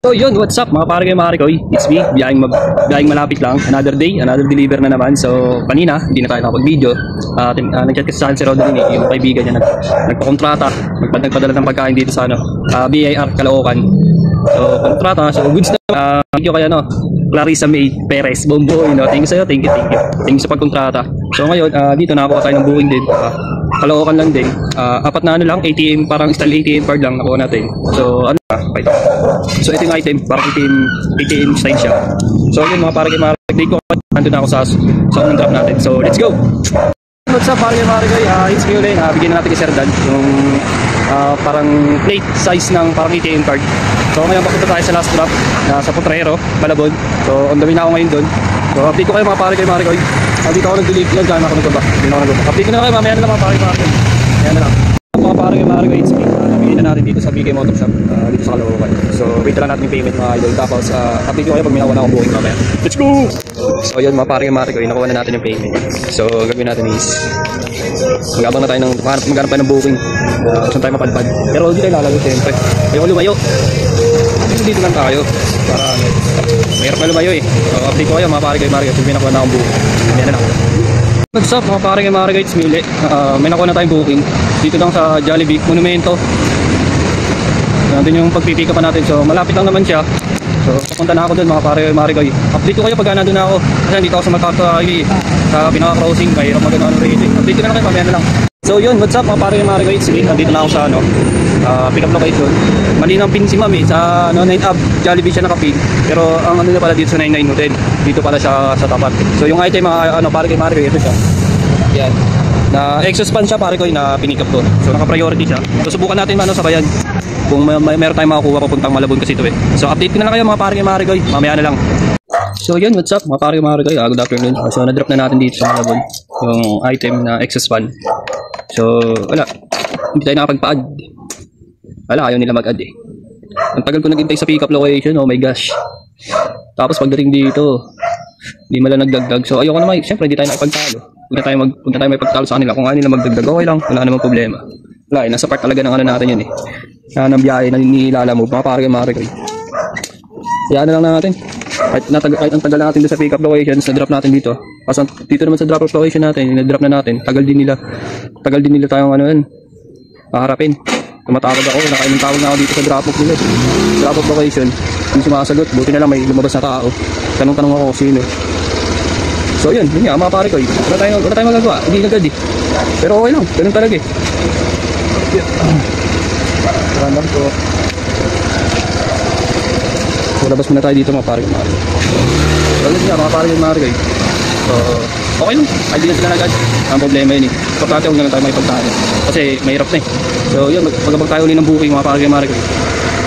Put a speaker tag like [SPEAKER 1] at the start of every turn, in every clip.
[SPEAKER 1] So yun, what's up mga pare kayo mga Koy? It's me, biyahing malapit lang. Another day, another deliver na naman. So kanina, hindi na tayo nakapag-video. Nag-chat kasi sa akin si Rodney, yung kaibigan niya nagpakontrata, nagpadala ng pagkain dito sa BIR Caloocan. So kontrata, so goods na. Video kaya Clarissa May Perez, Bomboy, thank you sa'yo, thank you. Thank you sa pagkontrata. So ngayon, dito nakakuha tayo ng booking din. Caloocan lang din. Apat na lang, ATM, parang style ATM card lang nakuha natin. So okay. So ito yung item, parang ATM style siya. So yun mga pare kayo, update ko, nandun ako sa unang drop natin. So let's go! What's up pare kayo, it's me ulit. Bigyan na natin kay Sir Dan yung parang plate size ng parang ATM card. So ngayon papunta tayo sa last drop sa Potrero, Malabon. So on the way na ako ngayon doon. So update ko kayo mga pare kayo. Dito ako nag-delete yan, dyan ako nagbaba. Update ko na kayo, mamaya na lang mga pare kayo. Mamaya na lang. Mga pare kayo, it's me. Nabigyan na natin dito sa BK Motor Shop, dito sa Caloocan. So wait lang natin yung payment mga idol. Tapos update ko kayo pag minawa na akong booking mamaya. Let's go! So yun mga pare kayo, nakuha na natin yung payment. So gagawin natin is magabang na tayo ng maghanap tayo ng booking. Saan tayo mapadpad. Pero hindi tayo lalago siyempre. Ayoko lumayo. Dito lang tayo. Para mahirap na lumayo eh. So update ko kayo mga pare kayo, pag minakuha na akong booking. Mamaya na lang. What's up mga pare kayo, it's Mili. May nakuha na tayong booking dito lang sa Jollibee Monumento. Nandun yung pagpipick up natin. So malapit lang naman siya. So papunta na ako dun mga pare kayo. Update ko kayo pag nandun na ako. Kasi dito ako sa Makata Highway sa pinaka-crossing. Mahirap magandang rating. Update ko na lang kayo, mamaya na lang. So yun, what's up mga pare kayo, it's Mili. Nandito na ako sa pick up location. Mali ng pin si ma'am sa 9 Ab Jollibee siya nakapin. Pero ang na pala dito sa 99 Hotel. Dito pala siya sa tapat. So yung item mga pare kayo, ito siya. Yan. Na exhaust fan siya pare ko na pinikap ko. So naka-priority siya. So subukan natin sabayan. Kung meron tayong makukuha papuntang Malabon kasi ito eh. So update ko na lang kayo mga pare kayo, mamaya na lang. So yun, what's up mga pare kayo, good afternoon. So na-drop na natin dito sa Malabon yung item na exhaust fan. So wala, hindi tayo nakapagpa-add. Wala, ayaw nila mag-add eh. Ang tagal ko naghintay sa pick-up location, oh my gosh. Tapos pagdating dito, hindi man lang nagdagdag. So ayoko naman, siyempre hindi tayo nakipagtalo. Huwag na tayo may pagtalo sa kanila. Kung ano nila magdagdag, okay lang, wala namang problema. Wala eh, nasa part talaga ng natin yun eh. Ng biyahe na nilalamob, mga pare kayo. Kaya na lang natin. Kahit ang tagal natin doon sa pick-up locations, na-drop natin dito. Kasi dito naman sa drop-off location natin, na-drop na natin. Tagal din nila tayong haharapin. Tumatawag ako, nakailang tawag na ako dito sa drop-off nila. Drop-off location, hindi sumasagot. Buti na lang may lumabas na tao. Tanong ako sino. So yun nga mga pare ko. Wala tayong magagawa, hindi agad eh. Pero okay lang, ganun talaga eh. Random ko. So labas muna tayo dito mga pare ko. So yun nga mga pare ko. So okay lang, ay di na sila agad. Ang problema yun eh. Importante huwag na lang tayo makipagtalo. Kasi mahirap na eh. So yun, magabag tayo ulit ng booking mga pare ko.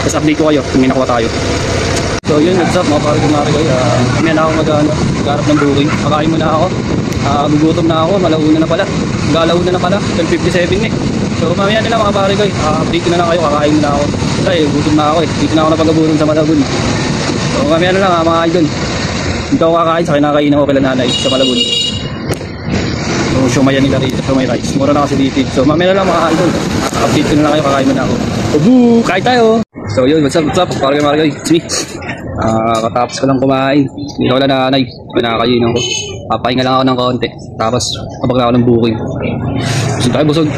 [SPEAKER 1] Tapos update ko kayo kung may nakuha tayo. So yun, what's up mga pare ko. Kami na ako maghanap ng booking. Makain muna ako. Gugutom na ako, malauna na pala. Galauna na pala, 12:57 eh. So mamaya nila mga pare ko. Update ko na lang kayo, kakain muna ako. Kasi gutom na ako eh. Dito na ako napagaburon sa Malabon. So mamaya na lang mga idol. Dito ako kakain sa kinakain ako kila nanay sa Malabon. So shumayan nila rito, shumay rice. Mura na kasi dito. So mamaya na lang mga idol. Update ko na lang kayo, kakain muna ako. Ubu, kain tayo! So yun, what's up? Pare ko, it's me. Katapos ko lang kumain. Hindi ko wala nanay. Pinakakainin ko. Papahinga lang ako ng konti. Tapos kabag na ako ng booking. Busog tayo, busog.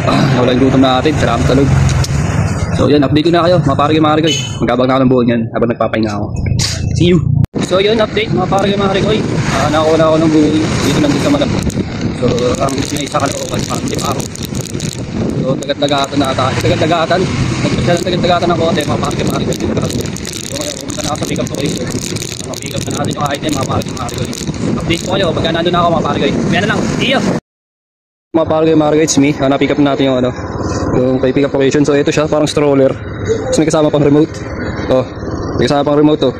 [SPEAKER 1] Wala yung gutom natin. Salamat talog. So yun, update ko na kayo mga pare ko. Magkabag na ako ng booking yan habang nagpapahinga ako. See you! So yun, update mga pare ko. Nakakuha na ako ng booking. Dito lang din sa Malabon. So ang isa Caloocan, parang di pa ako. So tagat-dagatan na ata. Tagat-dagatan. Nagpasya ng tagat-dagatan ng konti mga pare ko. So ngayon, pumunta na ako sa pick-up location. Pick up na natin yung item mga pare ko. Update ko kayo pagka nandun na ako mga pare ko. Kaya na lang, see you! Mga pare ko, it's me. Na-pick up natin yung yung pick up location. So ito siya, parang stroller. Tapos may kasama pang remote. May kasama pang remote to.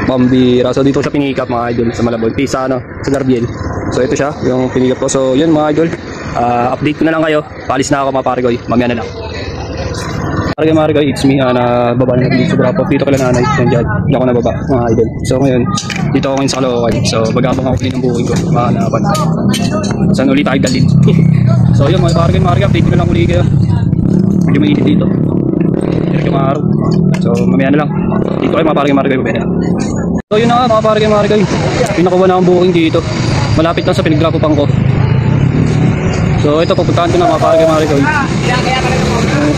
[SPEAKER 1] Pambira. So dito siya pinick up mga idol sa Malabon. Sa Darbiel. So ito siya, yung pinick up ko. So yun mga idol. Update ko na lang kayo. Paalis na ako mga pare ko. Mamaya na lang. Pare ko, it's me. Nababa na dito sa drop-off. Dito kala nanay. Nandiyan. Hindi ako nababa mga idol. So ngayon, dito ako ngayon sa Caloocan. So bagabang ako din ang buhay ko. Mahanapan. Saan ulit tayo dalhin? So yun mga pare ko, update ko na lang ulit kayo. Hindi mainit dito. Direct yung araw. So, mamaya na lang. Dito kayo mga pare Marigoy, mamaya na. So, yun na nga mga pare Marigoy. Pinakuha na akong booking dito. Malapit lang sa pinag-drop-upan ko. So, ito, pupuntahan ko na mga pare Marigoy.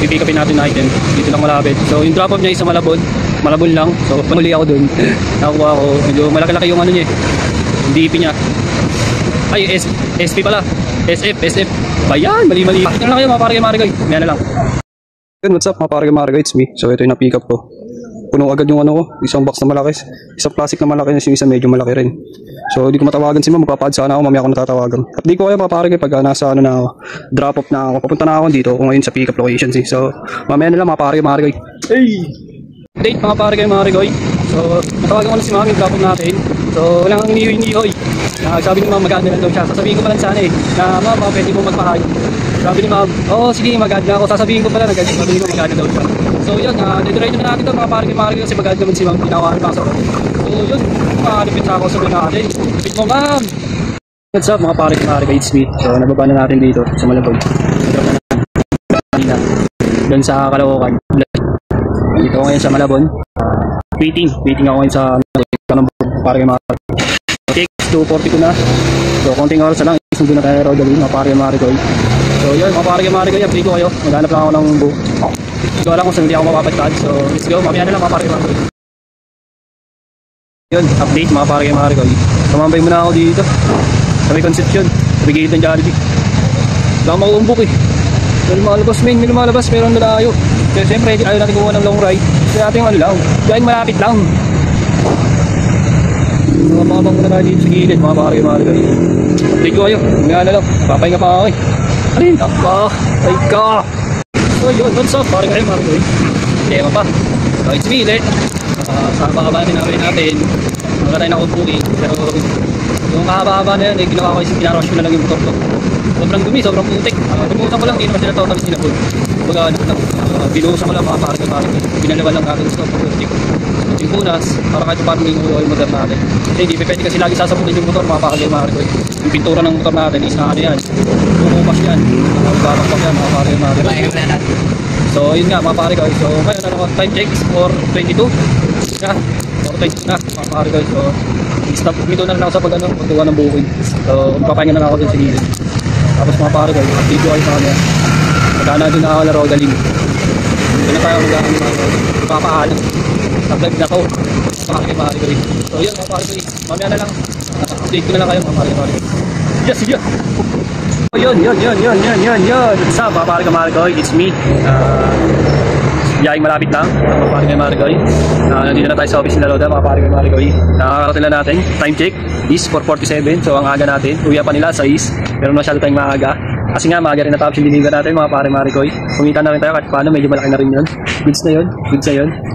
[SPEAKER 1] Pipick upin natin na item. Dito lang malapit. So, yung drop-off niya is sa Malabon. Malabon lang. So, panuli ako dun. Nakakuha ako. Medyo malaki-laki yung ano niya eh. DP niya. Ay, SP pala. SF. Bayan, mali-mali. Ito na lang kayo mga pare Marigoy. Yan na lang. What's up mga pare Marigoy? It's me. So, ito yung na-pick up ko. Puno agad yung ano ko. Isang box na malaki. Isang plastic na malaki. Yung isa medyo malaki rin. So, hindi ko matawagan si ma'am. Magpapad sana ako. Mamaya ako natatawagan. Update ko kayo mga pare pag nasa ano na ako. Drop off na ako. Papunta na ako dito. Kung ngayon sa pick up location. So, mamaya na lang mga pare Marigoy. Hey! Update mga pare Marigoy. So, natawagan ko na si ma'am yung drop off natin. So, walang inihoy. Sabi ni ma'am mag-add na lang daw siya. Sasabihin ko pa lang sana eh. Na ma'am, pwede mo magpahay. Sabi ni ma'am, oo sige mag-add na ako. Sasabihin ko pala na sabi ko mag-add na daw siya. So yun, didrive na natin ito mga pare kasi mag-add naman si ma'am. Pinawahan pa ako. So yun, malipit sa ako sabihin natin. Lipit mo ma'am! What's up mga pare it's me. So nababa na natin dito sa Malabon. Doon sa Caloocan. Dito ako ngayon sa Malabon. Waiting ako ngayon sa pare Okay, 2:40 ko na. So konting oras na lang. Sundo na tayo Rodalin mga pare Marigoy. So yun mga pare Marigoy, update ko kayo. Maghanap lang ako ng book. Hindi ko alam kung saan hindi ako mapapagtad. So let's go, mamaya na lang mga pare Marigoy. Yun, update mga pare Marigoy. Tumambay muna ako dito sa may Concepcion, sa may gate ng Jollibee. Wala akong makuumbok eh. May lumalabas pero ang nalayo. Kaya siyempre ayaw natin kumuha ng long ride. Kaya natin yung ano lang, dahil malapit lang. Mga bang muna tayo dito sa gilid mga pare Marigoy. Update ko kayo, mamaya na lang. Papahinga pa ako eh. Alin? Ay ka! So yun, what's up pare kayo Marigoy? Tema pa. So it's me ulit. Sa haba-haba natin. Wala tayo nakaupukin. Pero yung kahaba-haba na yan, ginawa ko isang pinarush ko na lang yung motor ko. Sobrang dumi, sobrang putik. Pinuusan ko lang, hindi naman sila totally sinabot. Baga ano lang, binuusan ko lang mga pare. Binalaban lang natin sa putik. Yung punas, para kahit paano may ulo yung motor natin. Hindi pwede kasi lagi sasabutin yung motor mga pare. Yung pintura ng motor natin is na ano yan. Kumupas yan. Babakpak yan mga pare. So yun nga mga pare guys. So ngayon ano ko, time check is 4:22. Yeah, 4:22 na mga pare guys. So stop dito na lang ako sa paggawa ng booking. So papahinga na lang ako dun sa gilid. Tapos mga pare guys, update ko kayo sa kanya. Magkana din ako na Rodalin. Dito na tayo magkakaroon mga papaalam. Nag-live na ako. Mga pare guys. So yun mga pare guys, mamaya na lang. Update ko na lang kayo mga pare. Yes, yeah. Oh, yun. What's up mga pare Marigoy, it's me. Biyahing malapit lang mga pare Marigoy. Nandito na tayo sa office nila Roda mga pare Marigoy. Nakakarating na natin, time check is 4:47. So ang aga natin, uwi pa nila sa is. Pero masyado tayong maaga. Kasi nga maaga rin natapos yung deliver natin mga pare Marigoy. Kumita na rin tayo kahit paano, medyo malaki na rin yun. Goods na yun.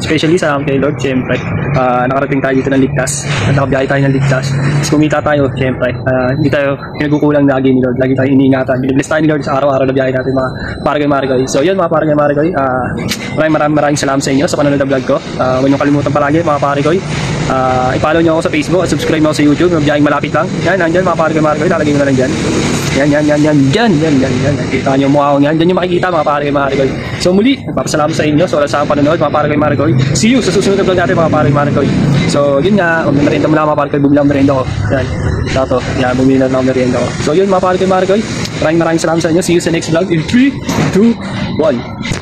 [SPEAKER 1] Especially sa kay Lord, syempre. Nakarating tayo dito ng ligtas. At nakabiyahe tayo ng ligtas. Tapos kumita tayo, syempre. Hindi tayo pinagkukulang lagi ni Lord. Lagi tayo iniingatan. Binibless tayo ni Lord sa araw-araw na biyahe natin mga pare Marigoy. So yun mga pare Marigoy. Maraming salamat sa inyo sa panonood ng vlog ko. Huwag niyo kalimutan palagi mga pare Marigoy. I-follow nyo ako sa Facebook at subscribe mo ako sa YouTube. Biyahing malapit lang. Yan, nandyan mga pare Marigoy. Lalagay ko na lang dyan. Yan. Kita nyo mukha ko yan. Dyan yung makikita mga pare Marigoy. So muli, nagpapasalamat sa inyo sa wala sa panonood mga pare Marigoy. See you sa susunod na vlog natin mga pare Marigoy. So yun nga, merienda muna mga pare Marigoy. Bumili ang merienda ko. Yan, bumili na ang merienda ko. So yun mga pare Marigoy. Maraming salamat sa inyo. See you sa next vlog in 3, 2, 1.